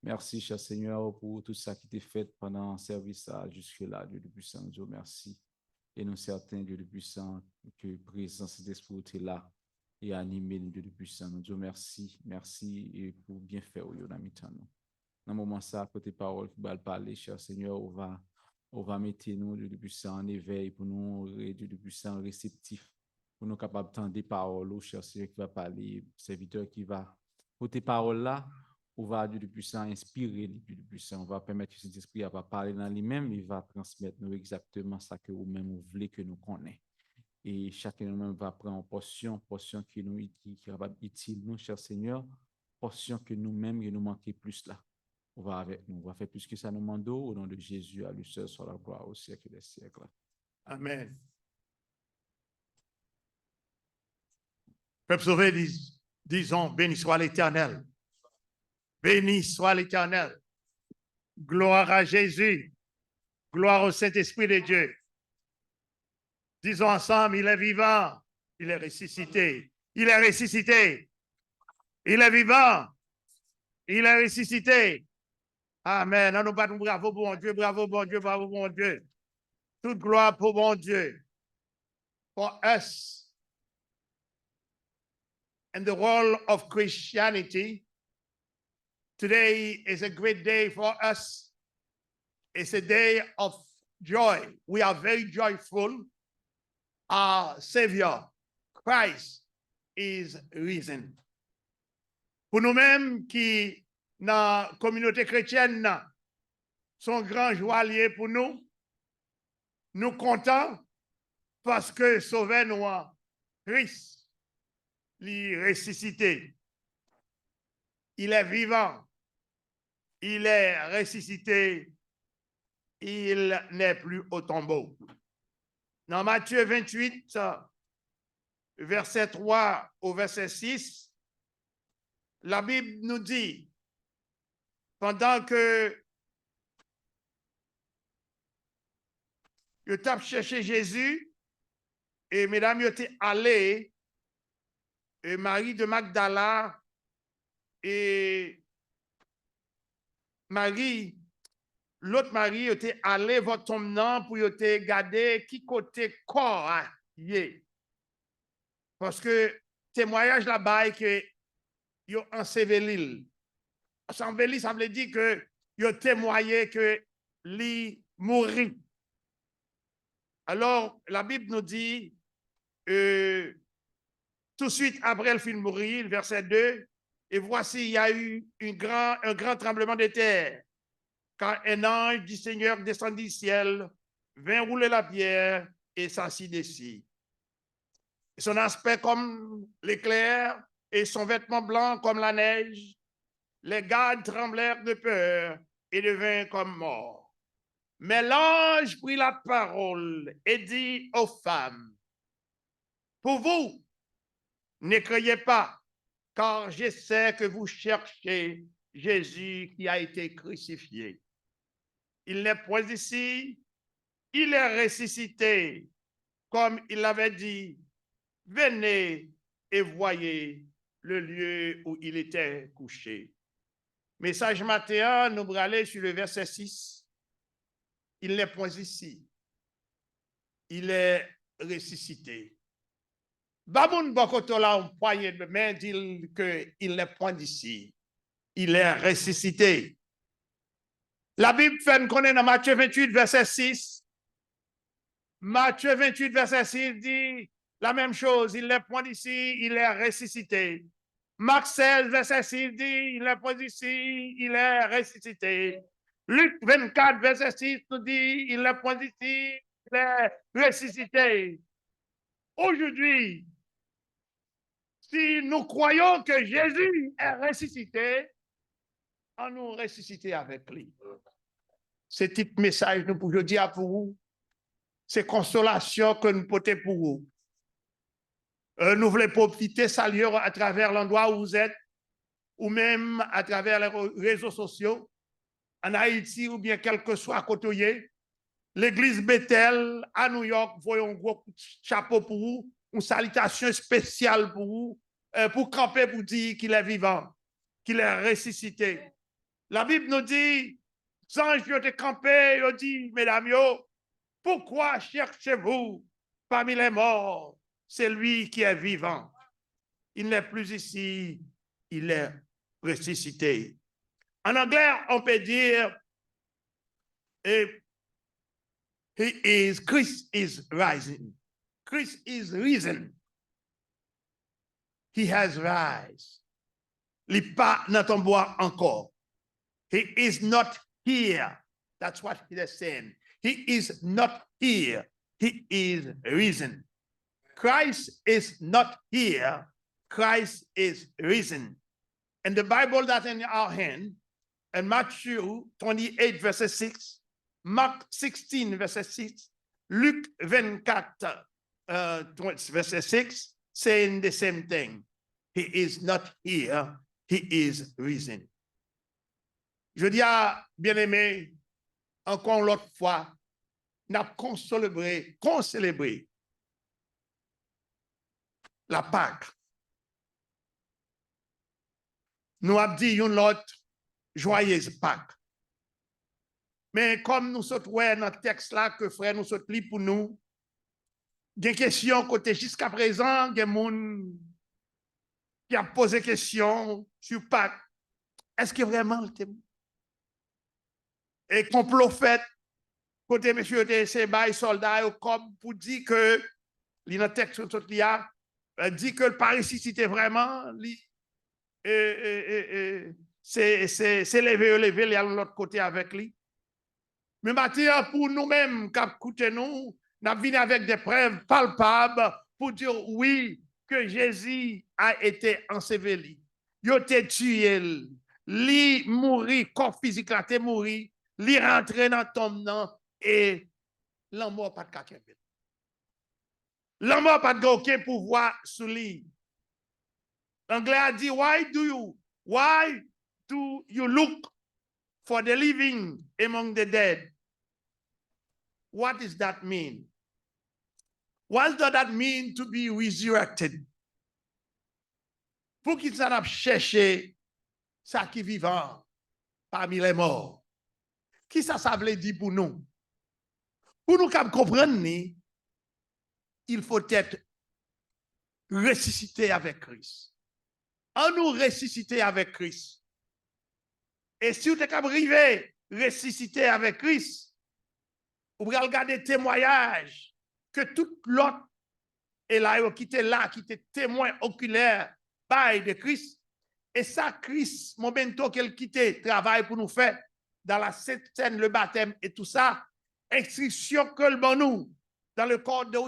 Merci, cher Seigneur, pour tout ça qui t'est fait pendant le service jusque-là. Dieu le puissant, nous disons merci. Et nous certains, Dieu le puissant, que la présence de l'Esprit est là et animé, Dieu le puissant. Nous disons merci, merci et pour bien faire au Dans le moment ça, côté parole qui va parler, cher Seigneur, on va mettre nous, Dieu le puissant, en éveil pour nous, Dieu le puissant, réceptif, pour nous capables d'entendre des paroles, cher Seigneur, qui va parler, serviteur qui va, pour tes paroles là, on va, Dieu le puissant, inspirer Dieu le puissant, on va permettre que cet esprit va parler dans lui-même, il va transmettre nous exactement ça que vous-même vous voulez que nous connaissions. Et chacun de nous va prendre une portion qui va utile nous, cher Seigneur, portion que nous-mêmes, nous manquons plus là. On va avec nous, on va faire plus que ça nous demande au nom de Jésus, à lui seul soit la gloire au siècle des siècles. Amen. Peuple sauvé, disons, béni soit l'Éternel. Béni soit l'Éternel. Gloire à Jésus. Gloire au Saint-Esprit de Dieu. Disons ensemble, il est vivant. Il est ressuscité. Il est ressuscité. Il est vivant. Il est ressuscité. Amen. Nous battons bravo pour mon Dieu, bravo bon Dieu, bravo bon Dieu. Toute gloire pour mon Dieu. For us, in the world of Christianity, today is a great day for us. It's a day of joy. We are very joyful. Our Savior, Christ, is risen. Pour nous-mêmes qui, dans la communauté chrétienne, sont grands joailliers pour nous, nous comptons parce que sauver nous, Christ, il est ressuscité. Il est vivant. Il est ressuscité. Il n'est plus au tombeau. Dans Matthieu 28, verset 3 au verset 6, la Bible nous dit, pendant que je tape chercher Jésus, et mesdames, étaient allées, et Marie de Magdala et Marie, l'autre Marie était allée voir ton nom pour te garder qui côté corps yé. Parce que témoignage là-bas que yo enseveli. Enseveli, ça veut dire que yo témoigné que lui mourit. Alors la Bible nous dit tout de suite après le film mourir, verset 2, et voici il y a eu un grand tremblement de terre. Quand un ange du Seigneur descendit du ciel, vint rouler la pierre et s'assit dessus. Son aspect comme l'éclair et son vêtement blanc comme la neige. Les gardes tremblèrent de peur et devinrent comme morts. Mais l'ange prit la parole et dit aux femmes, pour vous, ne craignez pas, car je sais que vous cherchez Jésus qui a été crucifié. Il n'est point ici, il est ressuscité, comme il l'avait dit. Venez et voyez le lieu où il était couché. Message matin, nous allons aller sur le verset 6. Il n'est point ici, il est ressuscité. Baboun Bokotola, un poignet de main, dit qu'il n'est point ici, il est ressuscité. La Bible fait nous connaître dans Matthieu 28, verset 6. Matthieu 28, verset 6 dit la même chose. Il n'est point ici, il est ressuscité. Marc 16, verset 6 dit il n'est point ici, il est ressuscité. Luc 24, verset 6 nous dit il n'est point ici, il est ressuscité. Aujourd'hui, si nous croyons que Jésus est ressuscité, on nous ressusciter avec lui. Ce petit message nous pouvons dire pour vous, c'est consolation que nous portons pour vous. Nous voulons profiter saluer à travers l'endroit où vous êtes, ou même à travers les réseaux sociaux, en Haïti ou bien quel que soit à côté. L'église Bethel à New York, voyons un gros chapeau pour vous, une salutation spéciale pour vous, pour camper, pour dire qu'il est vivant, qu'il est ressuscité. La Bible nous dit, anges ont été campés, ils ont dit, mesdames, yo, pourquoi cherchez-vous parmi les morts celui qui est vivant? Il n'est plus ici, il est ressuscité. En anglais, on peut dire, Christ is rising. Christ is risen. He has rise. Il n'est pas dans ton bois encore. He is not here. That's what he is saying. He is not here. He is risen. Christ is not here. Christ is risen. And the Bible that's in our hand, in Matthew 28, verset 6, Mark 16, verset 6, Luc 24, verset 6, saying the same thing. He is not here. He is risen. Je dis à bien-aimé, encore l'autre fois, n'a concélébré la Pâque. Nous avons dit une autre joyeuse Pâque. Mais comme nous sommes dans le texte là que frère nous sommes li pour nous, il y a une question côté jusqu'à présent, il y a des gens qui a posé question sur Pâques. Est-ce que vraiment le thème? Et complot fait, côté monsieur de ces soldats comme pour dire que le texte dit que le Paris c'était vraiment c'est levé de l'autre côté avec lui. Mais maintenant, pour nous-mêmes, qui écoutons nous, nous venons avec des preuves palpables pour dire oui, que Jésus a été enseveli. Il a été tué, il mourit, corps physique là, il mourit, il rentré dans ton nom et l'amour pas de quelqu'un. L'amour pas de aucun pouvoir sur lui. L'anglais a dit, why do you look for the living among the dead? What does that mean? What does that mean to be resurrected? Pour qu'ils s'en chercher ça qui vivant parmi les morts. Qui ça veut dire pour nous? Pour nous comprendre, il faut être ressuscité avec Christ. En nous ressusciter avec Christ. Et si vous êtes arrivé ressuscité avec Christ, vous pouvez regarder témoignage que tout l'autre est là, qui était là, qui était témoin oculaire de Christ. Et ça, Christ, momento qu'elle quittait, travail pour nous faire dans la scène, le baptême et tout ça, instruction que le bon nous, dans le corps de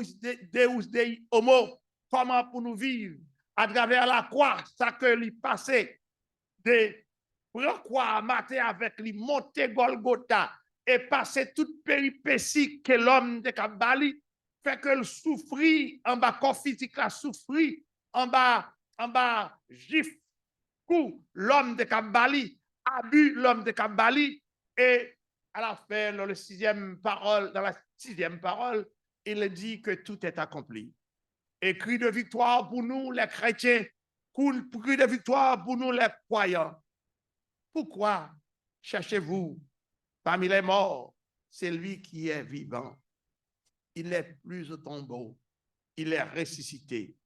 Deus Dei Homo, comment pour nous vivre à travers la croix, ça que lui passait de prendre croix, mater avec lui, monter Golgotha et passer toute péripétie que l'homme de Kabali fait que le souffrit en bas corps physique là souffrit en bas gif coup l'homme de Kabali a bu l'homme de Kabali et à la fin dans la sixième parole il dit que tout est accompli. Et cri de victoire pour nous les chrétiens, cri de victoire pour nous les croyants. Pourquoi cherchez-vous parmi les morts celui qui est vivant? Il n'est plus au tombeau, il est ressuscité.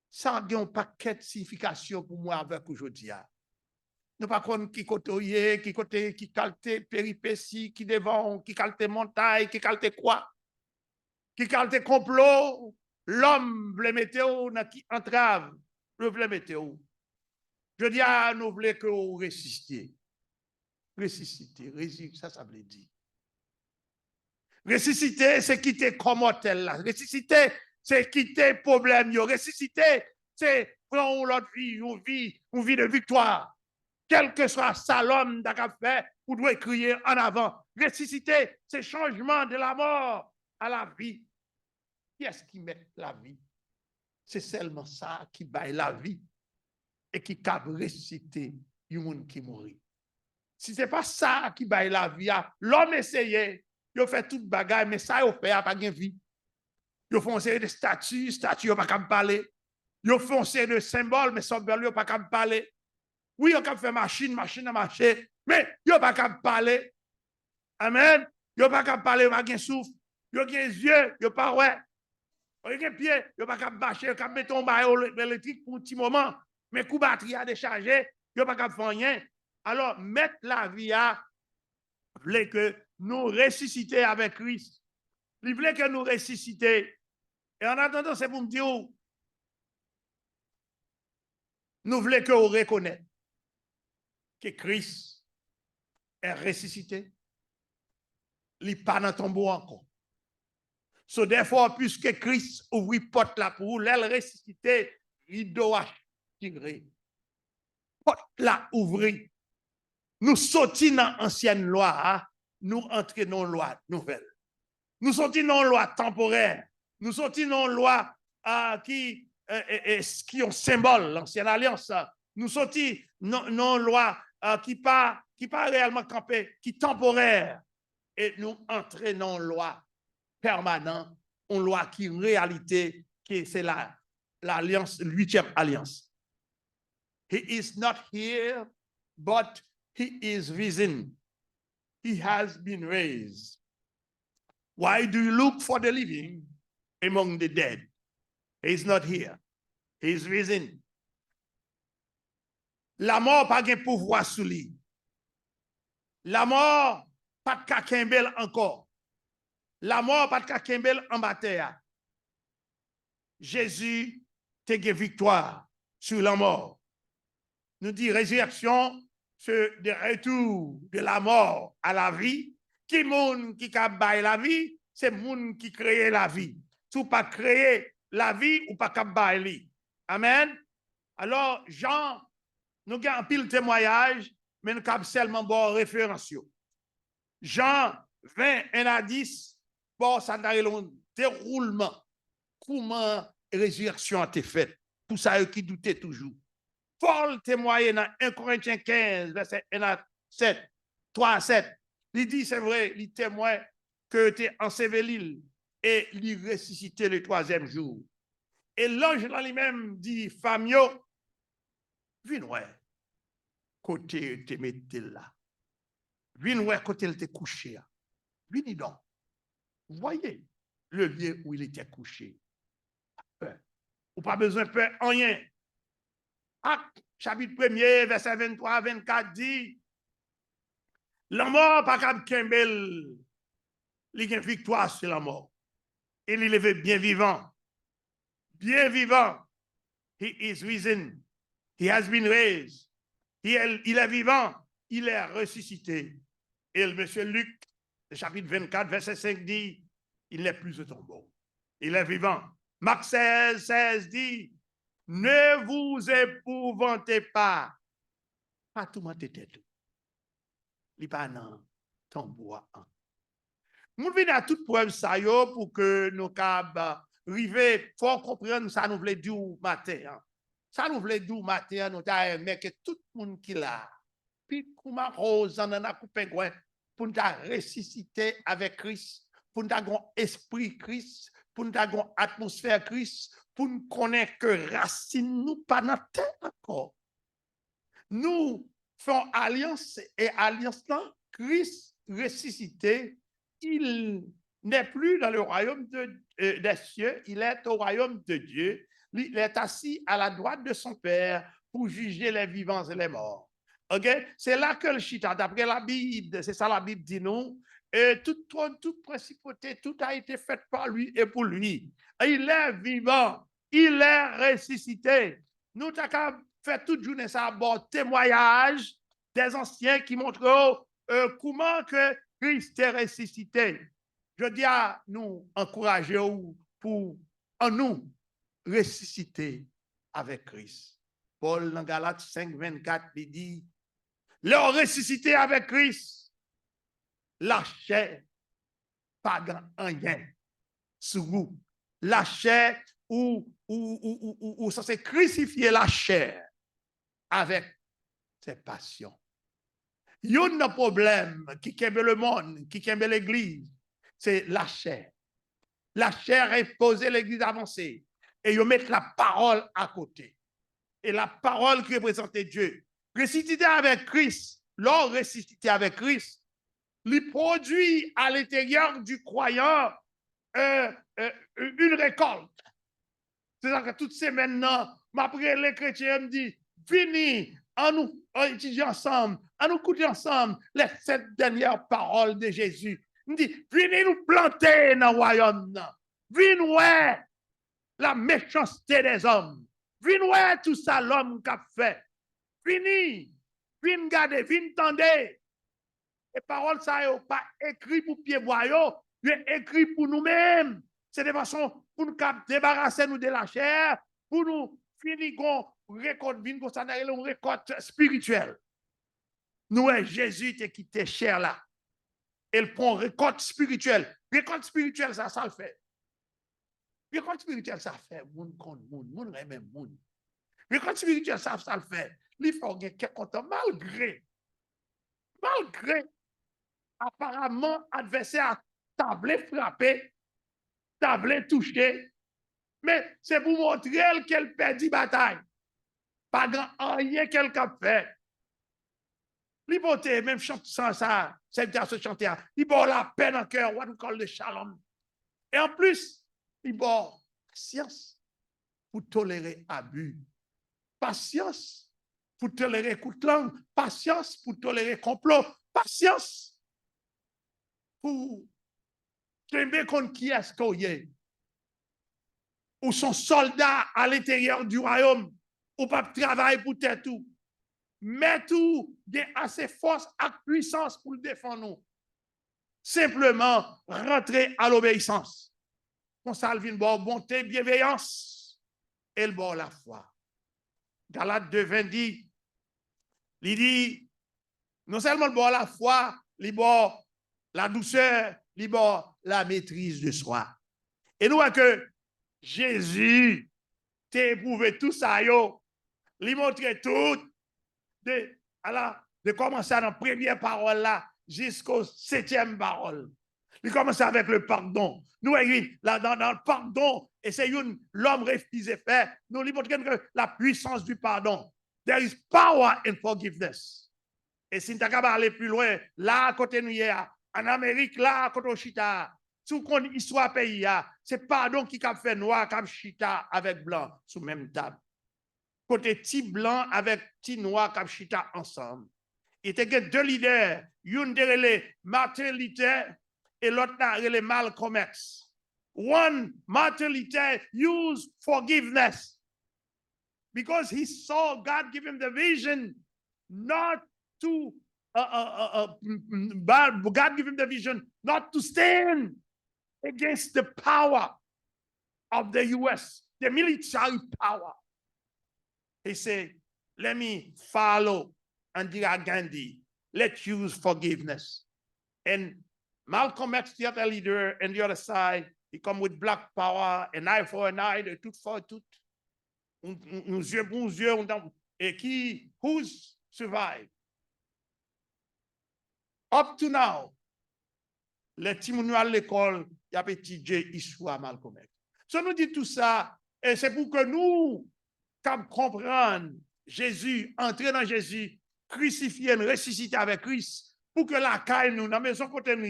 Ça a un paquet de signification pour moi avec aujourd'hui. Nous ne savons pas qui côté, qui qualité péripétie, qui devant, qui qualité montagne, qui qualité quoi, qui qualité complot. L'homme veut mettre dans qui entrave, le veut mettre. Je dis à nous voulons que vous ressuscitez. Ressusciter, ça veut dire. Ressusciter, c'est quitter comme hôtel là. Ressusciter, c'est quitter problème. Ressusciter, c'est prendre l'autre vie, une vie de victoire. Quel que soit ça l'homme d'avoir fait, vous devez crier en avant. Ressusciter, c'est changement de la mort à la vie. Qui est-ce qui met la vie? C'est seulement ça qui baille la vie et qui cap ressusciter le monde qui mourit. Si ce n'est pas ça qui baille la vie, l'homme essayait, il fait toute bagaille, mais ça, il fait pas de vie. Il fait une série de statues, il n'a pas qu'à parler. Il fait une série de symboles, mais symboles, il n'a pas qu'à parler. Oui, on peut faire machine à marcher, Mais yo pas capable parler. Amen. Yo pas capable parler, pas gen souffle. Yo gen yeux, yo pas ouais. Yo gen pied, yo pas capable marcher, yo capable mettre un bail électrique pour un petit moment. Mais coup batterie a déchargé, yo pas capable faire rien. Alors mettre la vie à voulait que nous ressusciter avec Christ. Il voulait que nous ressusciter. Et en attendant, c'est pour me dire, nous voulons que vous reconnaissez que Christ est ressuscité. Il n'est pas dans le tombeau encore. So, therefore, puisque Christ ouvre porte là pour vous, l'aile ressuscité, il doit tirer. Porte là ouvrir. Nous sortons dans l'ancienne loi, nous entrons dans la loi nouvelle. Nous sortons dans la loi temporaire. Nous sortons dans la loi qui est un symbole, l'ancienne alliance. Nous sortons dans la loi qui pas réellement campée, qui est temporaire. Et nous entrons dans la loi permanente, une loi qui en réalité, c'est l'alliance, 8e alliance. He is not here, but he is risen. He has been raised. Why do you look for the living among the dead? He is not here. He is risen. La mort pas de pouvoir sur lui. La mort pas de kakembel encore. La mort pas de kakembel en bataille. Jésus te gagne victoire sur la mort. Nous dit résurrection, c'est le retour de la mort à la vie. Qui monde qui a la vie, c'est monde qui crée la vie. Si pas créer la vie ou pas bailler. Amen. Alors Jean, nous avons un pile témoignage, mais nous avons seulement bon référence. Jean 20, 1 à 10, bon, ça a un déroulement. Comment la résurrection a été faite? Pour ça, qui doutait toujours. Paul témoigne dans 1 Corinthiens 15, verset 1 à 7, 3 à 7. Il dit, c'est vrai, il témoigne que tu es enseveli et il ressuscité le 3e jour. Et l'ange là lui-même dit, Famio, viens ouais, côté te mette là. Viens ouais, côté il te couché. Viens donc. Vous voyez le lieu où il était couché. Ou pas besoin de peur, rien. Acte, chapitre 1er, verset 23 à 24 dit, la mort pas capable Kembel, il a une victoire sur la mort. Il est levé bien vivant. Bien vivant. He is risen. He has been raised. Il est vivant. Il est ressuscité. Et le monsieur Luc, le chapitre 24, verset 5 dit, il n'est plus au tombeau. Il est vivant. Marc 16, 16 dit, ne vous épouvantez pas. Pas tout le monde était tout. Il n'est pas dans tombeau. Nous venons à toute preuve ça pour que nous arriver, faut comprendre ça nous voulait dire matin. Ça nous voulait dire matin, nous avons aimé que tout le monde qui l'a, puis comment rose en a coupé pour nous ressusciter avec Christ, pour nous avoir esprit Christ, pour nous avoir atmosphère Christ, pour nous connaître que racine nous pas dans terre encore. Nous faisons alliance et alliance là, Christ ressuscité. Il n'est plus dans le royaume des cieux, il est au royaume de Dieu. Il est assis à la droite de son Père pour juger les vivants et les morts. Okay? C'est là que le chita, d'après la Bible, c'est ça la Bible dit nous, et toute principauté, tout a été fait par lui et pour lui. Il est vivant, il est ressuscité. Nous avons fait toute journée ça, bon témoignage des anciens qui montrent comment que Christ est ressuscité. Je dis à nous encourager pour en nous ressusciter avec Christ. Paul dans Galates 5, 24, il dit, leur ressuscité avec Christ, la chair, pas rien sur vous. La chair ou ça c'est crucifier la chair avec ses passions. Il y a un problème qui kembe le monde, qui kembe l'église, c'est la chair. La chair est posée, l'église avancée. Et ils mettent la parole à côté. Et la parole qui représente Dieu. Ressuscité avec Christ, l'or ressuscité avec Christ, il produit à l'intérieur du croyant une récolte. C'est ça que toutes ces maintenant, après les chrétiens me disent, venez, en nous étudier ensemble, en nous écouter ensemble les 7 dernières paroles de Jésus. Il me dit, venez nous planter dans le royaume. Venez ouais la méchanceté des hommes. Venez ouais tout ça l'homme qu'a fait. Venez garder, venez tendre. Les paroles, ça n'est pas écrit pour pied boyau, c'est écrit pour nous-mêmes. C'est de façon pour nous débarrasser nous de la chair, pour nous finir une récolte spirituelle. Nous, Jésus qui quitté chair là. Elle prend récolte spirituelle. Récolte spirituelle, ça le fait. Récolte spirituelle, ça fait. Moun kon moun, moun remem moun. Récolte spirituelle, ça le fait. Il faut quelqu'un content malgré apparemment, adversaire tablé frappé, tablé touché, mais c'est pour montrer qu'elle perdit bataille. Pas grand rien qu'elle a fait. L'hypothèse, même sans ça, c'est à se chanter, il a la peine en cœur, what we call the shalom. Et en plus, il a patience pour tolérer abus, patience pour tolérer coup de langue, patience pour tolérer complot, patience pour tomber contre qui est-ce qu'il y a. Ou son soldat à l'intérieur du royaume, ou pas travailler pour faire tout. Mais tout, il a assez force et puissance pour le défendre nous. Simplement, rentrer à l'obéissance. Pour ça, il vient bonté, bienveillance, et le bon la foi. Galates 2:20 dit, il dit, non seulement le bon la foi, il bon la douceur, il bon la maîtrise de soi. Et nous voyons que Jésus t'a éprouvé tout ça, il montrait tout, de commencer dans la première parole là, jusqu'au 7e parole. Il commence avec le pardon. Nous voyons là, dans le pardon, et c'est l'homme refusé fait, nous lui montrons que la puissance du pardon. There is power in forgiveness. Et si nous avons aller plus loin, là, à côté de nous, en Amérique, là, à côté de Chita, sous qu'on histoire pays, c'est pardon qui a fait noir, comme Chita avec blanc, sous même table. Côté petit blanc avec petit noir, comme Chita ensemble. Il y a 2 leaders, une de Martin Luther et l'autre de Malcolm X. One, Martin Luther used forgiveness because he saw God give him the vision not to, God give him the vision not to stand against the power of the U.S., the military power. He said, let me follow Indira Gandhi. Let's use forgiveness. And Malcolm X, the other leader, and the other side, he come with black power, an eye for an eye, de tout for tout. Un yeux pour un yeux, et qui, who's survived? Up to now, les petits mounous à l'école, il y a petit J. Issoua Malcolm X. Ça nous dit tout ça, et c'est pour que nous, comme comprendre Jésus, entrer dans Jésus, crucifié, ressuscité avec Christ, pour que la caille nous, dans la maison côté nous,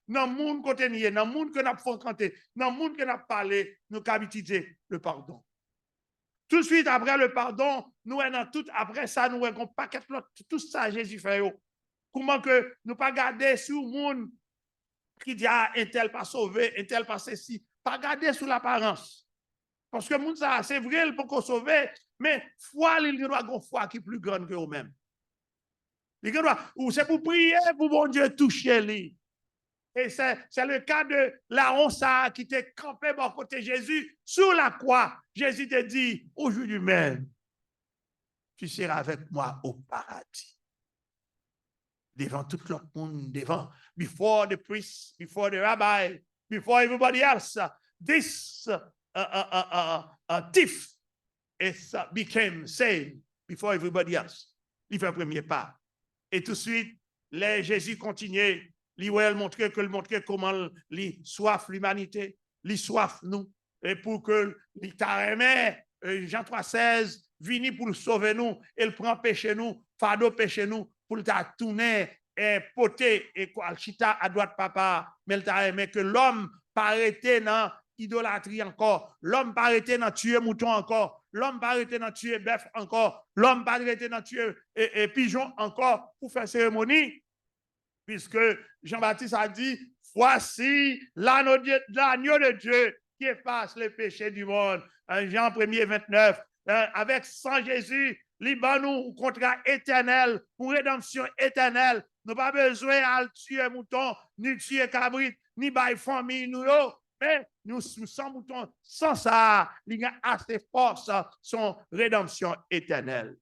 dans le monde côté nous, dans le monde que nous avons fréquenté, dans le monde que nous avons parlé, nous avons utilisé le pardon. Tout de suite après le pardon, nous avons tout, après ça, nous avons un paquet de tout ça, Jésus fait. Comment que nous pas garder sur le monde qui dit, ah, un tel pas sauvé, un tel pas ceci, pas garder sur l'apparence. Parce que monde ça, c'est vrai, il peut qu'on sauve, mais foi, il doit avoir une foi qui est plus grande que eux-mêmes. Ou c'est pour prier pour bon Dieu toucher lui. Et c'est le cas de Laron qui était campé à côté de Jésus sur la croix. Jésus te dit, aujourd'hui même, tu seras avec moi au paradis. Devant tout le monde, devant, before the priest, before the rabbi, before everybody else, this thief became saved before everybody else. Il fait un premier pas. Et tout de suite, Jésus continuait, il montrait comment il soif l'humanité, il soif nous, et pour que il t'aimait, Jean 3,16, vini pour sauver nous, il prend péché nous, fardeau péché nous, pour le tourner et poter et quoi, chita à droite papa, mais il t'a aimé que l'homme pas arrêté dans idolâtrie encore, l'homme pas arrêté dans tuer mouton encore, l'homme pas arrêté dans tuer bœuf encore, l'homme pas arrêté dans tuer pigeon encore pour faire cérémonie, puisque Jean-Baptiste a dit, voici l'agneau de Dieu qui efface les péchés du monde. Jean 1er 29, avec sang Jésus, nous un contrat éternel, une rédemption éternelle. Nous n'avons pas besoin de tuer mouton, ni tuer cabrit, ni bailler famille, mais nous sommes moutons sans ça, il y a assez force, son rédemption éternelle.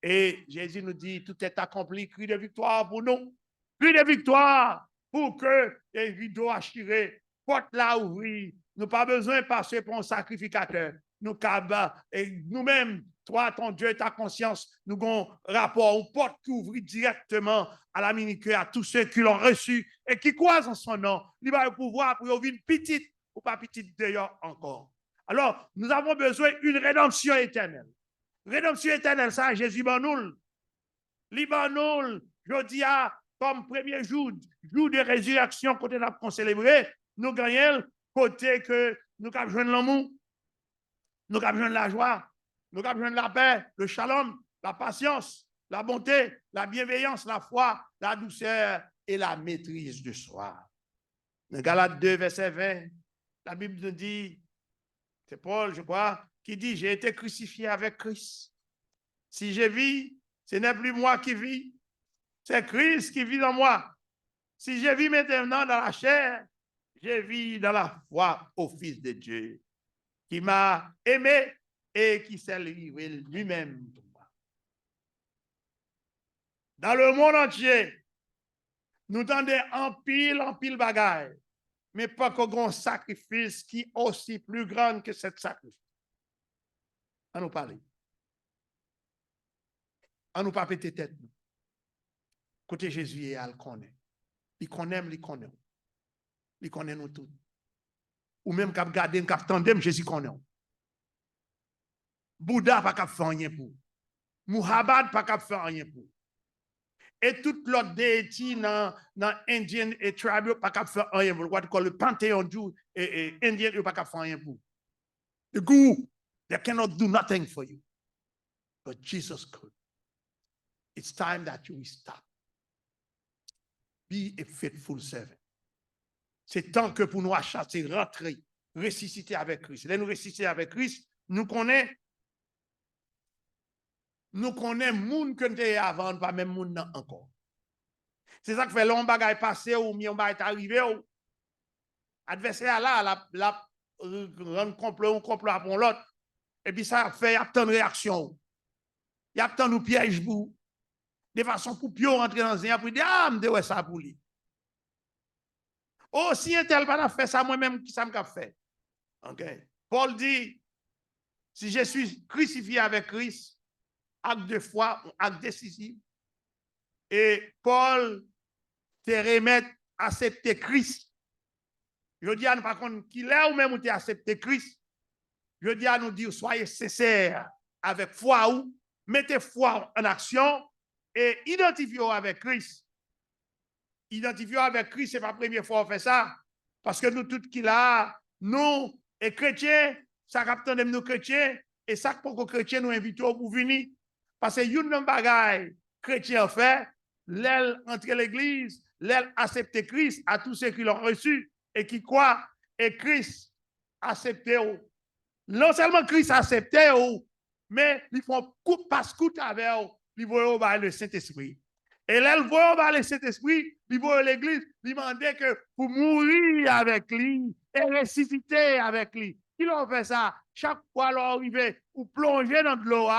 Et Jésus nous dit, tout est accompli, cri de victoire pour nous, cri de victoire pour que les rideaux achirés, porte là ouvrir. Nous pas besoin de passer pour un sacrificateur. Nous et nous-mêmes, toi, ton Dieu, ta conscience, nous avons un rapport, une porte qui ouvre directement à la minique, à tous ceux qui l'ont reçu et qui croient en son nom. Il va le pouvoir pour ouvrir une petite ou pas petite d'ailleurs encore. Alors, nous avons besoin d'une rédemption éternelle. Rédemption éternelle, ça, Jésus Banoul. Libanoul, je dis comme premier jour de résurrection, côté nous célébrer, nous gagnons côté que nous avons besoin de l'amour, nous avons besoin de la joie, nous avons besoin de la paix, le shalom, la patience, la bonté, la bienveillance, la foi, la douceur et la maîtrise de soi. Dans Galates 2, verset 20, la Bible nous dit, c'est Paul, je crois, qui dit, j'ai été crucifié avec Christ. Si je vis, ce n'est plus moi qui vis, c'est Christ qui vit en moi. Si je vis maintenant dans la chair, je vis dans la foi au Fils de Dieu, qui m'a aimé et qui s'est livré lui-même pour moi. Dans le monde entier, nous tendons en pile bagaille, mais pas qu'un grand sacrifice qui est aussi plus grand que ce sacrifice. À nous parler. À nous pas péter tête. Côté Jésus, il le connaît. Il connaît, il connaît. Il connaît nous tous. Ou même quand garder, quand tandem, Jésus connaît. Bouddha pas qu'à faire rien pour. Muhammad pas qu'à faire rien pour. Et toute l'autre déité dans Indien et tribe pas qu'à faire rien pour. What call le panthéon et Indien pas qu'à faire rien pour. The guru, they cannot do nothing for you. But Jesus could. It's time that you will stop. Be a faithful servant. C'est temps que pour nous acheter, rentrer, ressusciter avec Christ. Là, nous ressusciter avec Christ, nous connaissons monde que nous avons avant, pas même monde encore. C'est ça que fait long bagay passé ou mi on bagay arrivé ou adversaire là la rendre complot pour l'autre et puis ça fait y a tant de réaction. Y a tant de pièges pour de façon pour pio rentrer dans un pour dire ah me ouais ça pour lui. Oh si un tel pas fait ça moi-même qui ça me fait. OK. Paul dit si je suis crucifié avec Christ, acte de foi, acte décisif. Et Paul te remet à accepter Christ. Je dis à nous par contre qu'il est ou même ou te accepter Christ. Je dis à nous dire soyez sincères avec foi ou mettez foi en action et identifiez-vous avec Christ. Identifiez-vous avec Christ, c'est pas la première fois qu'on fait ça. Parce que nous, tout qui là, nous, et chrétiens, ça capte de nous chrétiens, et ça pour que chrétiens nous invitons pour venir. Parce que une bagaille chrétien fait, l'aile entre l'église, l'aile accepter Christ à tous ceux qui l'ont reçu et qui croient, et Christ accepté. Non seulement Christ accepté, mais ils font coup pas coup avec ils voient le Saint-Esprit. Et là, ils voient le Saint-Esprit, ils voient l'église, ils demandent que pour mourir avec lui et ressusciter avec lui. Ils ont fait ça. Chaque fois, leur arrivé, ou plonger dans de l'eau,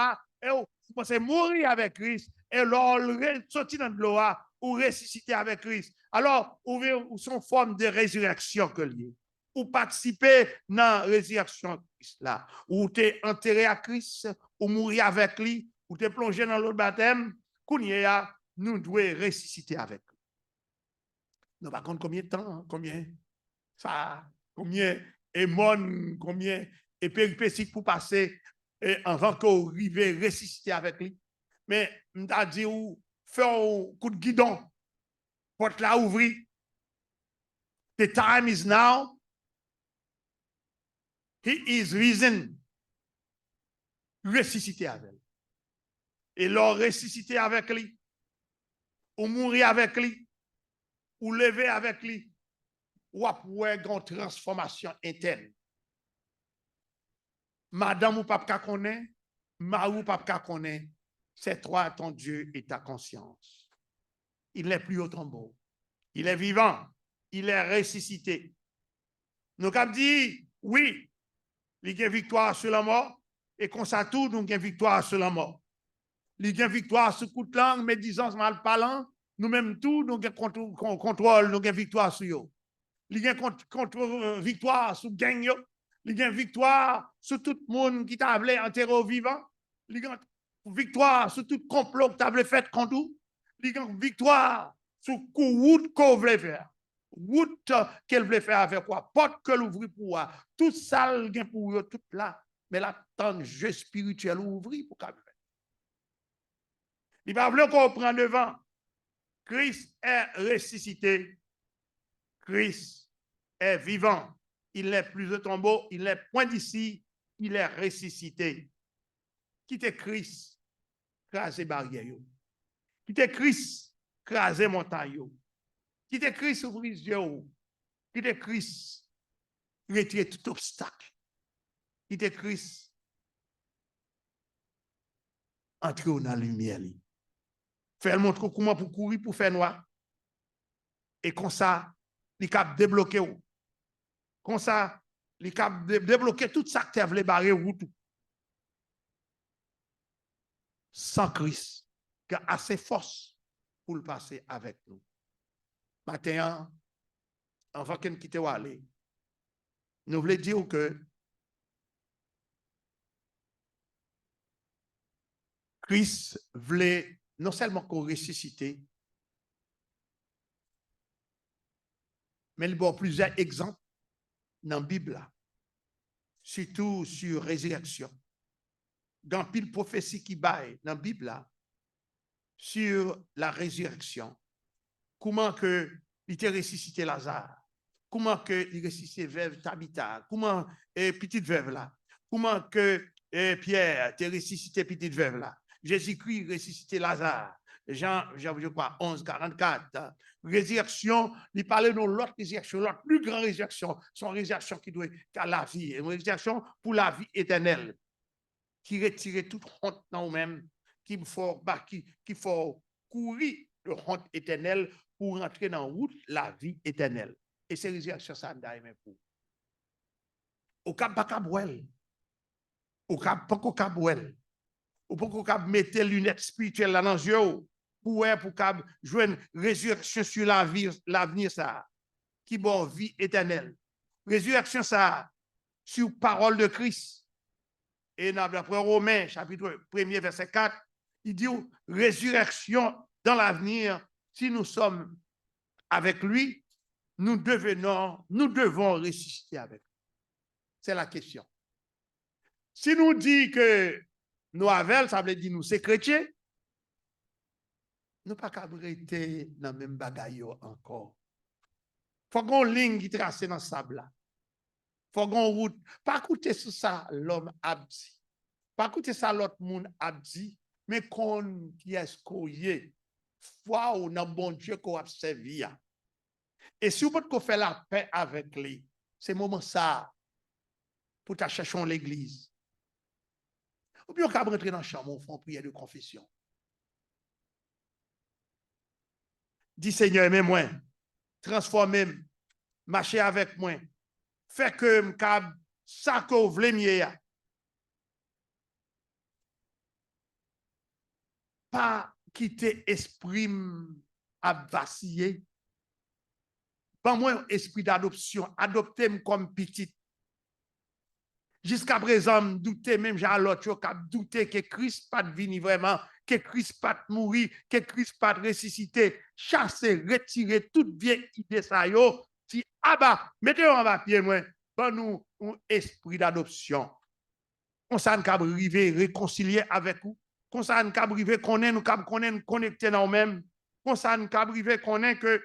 et vous pensez mourir avec Christ, et leur sortir dans de l'eau, ou ressusciter avec Christ. Alors, ou sont forme de résurrection que lié. Ou participer dans la résurrection de Christ là. Ou tu es enterré à Christ, ou mourir avec lui, ou tu es plongé dans l'eau de baptême, nous devons ressusciter avec lui. Nous ne savons pas combien de temps, combien et mon, combien et péripéties pour passer avant qu'on arrive ressusciter avec lui. Mais je dit fait un coup de guidon, porte la ouvri. The time is now. He is risen. Ressuscité avec lui. Et l'on ressuscité avec lui, ou mourir avec lui, ou lever avec lui, ou après une transformation interne. Madame ou papa connaît, ma ou papa connaît, c'est toi ton Dieu et ta conscience. Il n'est plus au tombeau. Il est vivant. Il est ressuscité. Nous avons dit, oui, il y a victoire sur la mort, et comme ça tout, nous avons victoire sur la mort. Il y a victoire sur toute langue, médisance, mal parlant, nous-mêmes tout, nous avons contrôle, nous avons victoire sur eux. Il y a victoire sur gang, il y a victoire sur tout le monde qui t'a voulu enterrer au vivant, il y a victoire sur tout complot que t'a fait contre nous, il y a victoire sur route qu'on voulait faire. Route qu'elle voulait faire avec quoi, porte que l'ouvrir pour moi, tout ça, il y a pour eux, tout là, mais là, tant de jeu spirituel ouvrir pour qu'elle. Il va falloir qu'on prenne devant. Christ est ressuscité. Christ est vivant. Il n'est plus au tombeau. Il n'est point d'ici. Il est ressuscité. Quittez Christ, craser barrière. Quittez Christ, craser montagne. Quittez Christ, ouvrir les yeux. Quittez Christ, retirer tout obstacle. Quittez Christ, entrer dans la lumière. Faire montre comment pour courir pour faire noir. Et comme ça, il cap débloquer. Comme ça, il cap débloquer tout ça que tu voulais barrer route. Sans Christ, qui a assez force pour le passer avec nous. Maintenant, avant qu'on quitte aller, nous voulons dire que Christ voulait non seulement qu'on ressuscite, mais il y a plusieurs exemples dans la Bible, surtout sur la résurrection. Dans pile prophétie qui baille dans la Bible sur la résurrection. Comment que il était ressuscité Lazare? Comment que il ressuscité veuve Tabitha? Comment petite veuve là? Comment que Pierre était ressuscité petite veuve là? Jésus-Christ ressuscité Lazare. Jean, je crois, 11:44. Résurrection, il parlait de l'autre résurrection, l'autre plus grande résurrection, son résurrection qui doit être la vie, une résurrection pour la vie éternelle, qui retire toute honte dans nous-mêmes, qui faut courir de honte éternelle pour rentrer dans la route la vie éternelle. Et c'est résurrection ça d'ailleurs pour. Au cap pas cabouel. Au cap pas cabouel. Ou pour qu'on mette les lunettes spirituelles là dans les yeux, pour qu'on jouer une résurrection sur l'avenir, ça, qui bon vie éternelle. Résurrection, ça, sur parole de Christ. Et d'après Romains, chapitre 1er, verset 4, il dit résurrection dans l'avenir, si nous sommes avec lui, nous devons ressusciter avec lui. C'est la question. Si nous dit que nous avons, ça veut dire nous, c'est chrétien. Nous pas qu'à rester dans le même bagaille encore. Il faut qu'on ligne qui trace dans le sable là. Il faut qu'on route. Pas écouter sur ça l'homme a dit. Pas écouter ça l'autre monde a dit. Mais qu'on qui est skoyé. Foi ou dans bon Dieu qu'on a servi. Et si vous pouvez faire la paix avec lui, c'est moment ça pour ta chercher l'église. Ou bien on peut rentrer dans le chambre, on fait une prière de confession. Dis Seigneur, aimez-moi, transformez-moi, marchez avec moi, faites que ça que vous voulez mieux. Pas quitter esprit à vaciller. Pas moi, esprit d'adoption, adoptez-moi comme petit. Jusqu'à présent, je doutais même, j'ai l'autre, je doutais que Christ pas venu vraiment, que Christ pas mourir, que Christ pas ressuscité. Chasser, retirer toute vieille idée ça yo. Si mettez en papier moi, pour nous un esprit d'adoption. On s'en arriver réconcilier avec vous, comme ça, nous avons privé qu'on est, nous avons connecté nous-mêmes, comme ça, nous avons privé qu'on est que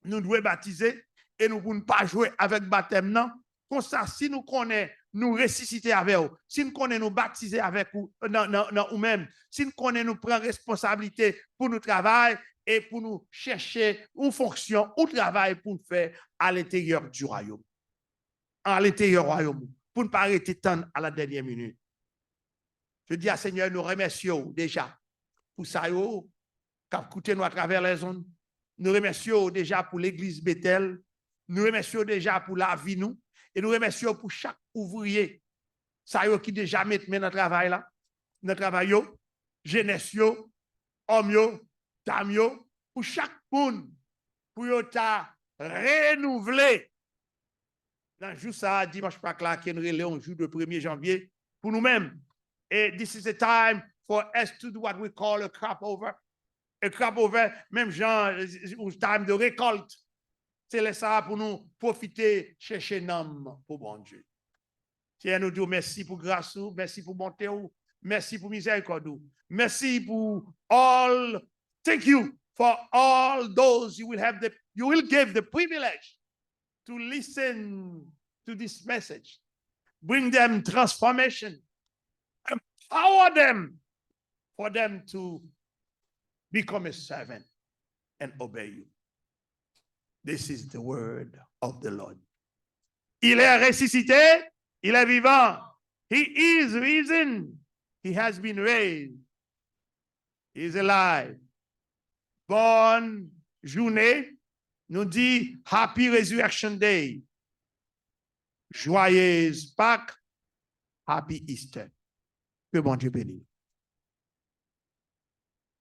nous devons baptiser et nous ne pouvons pas jouer avec baptême, non. Comme ça, si nous connaissons, nous ressusciter avec vous, si nous connaissons, nous baptiser avec vous, nous-mêmes, si nous connaissons, nous prendre responsabilité pour nous travailler et pour nous chercher une fonction ou travail pour nous faire à l'intérieur du royaume. À l'intérieur du royaume, pour ne pas arrêter tant à la dernière minute. Je dis à Seigneur, nous remercions déjà pour ça, qui a coûté nous à travers les zones. Nous remercions déjà pour l'église Bethel. Nous remercions déjà pour la vie, nous. Et nous remercions pour chaque ouvrier. Ça qui déjà met dans le travail là. Dans le travail, jeunesse, homme, dame, pour chaque monde, pour renouveler. Dans le jour ça, dimanche pas là, qui est un jour de 1er janvier, pour nous-mêmes. Et this is the time for us to do what we call a crop over. A crop over, même genre, time de récolte. C'est ça pour nous profiter, chercher un homme pour bon Dieu. Tiens, nous disons merci pour grâce, merci pour bonté, merci pour miséricorde, merci pour all. Thank you for all those you will give the privilege to listen to this message. Bring them transformation. Empower them for them to become a servant and obey you. This is the word of the Lord. Il est ressuscité, il est vivant. He is risen. He has been raised. He is alive. Bonne journée. Nous dit Happy Resurrection Day. Joyeuse Pâques. Happy Easter. Que bon Dieu bénisse.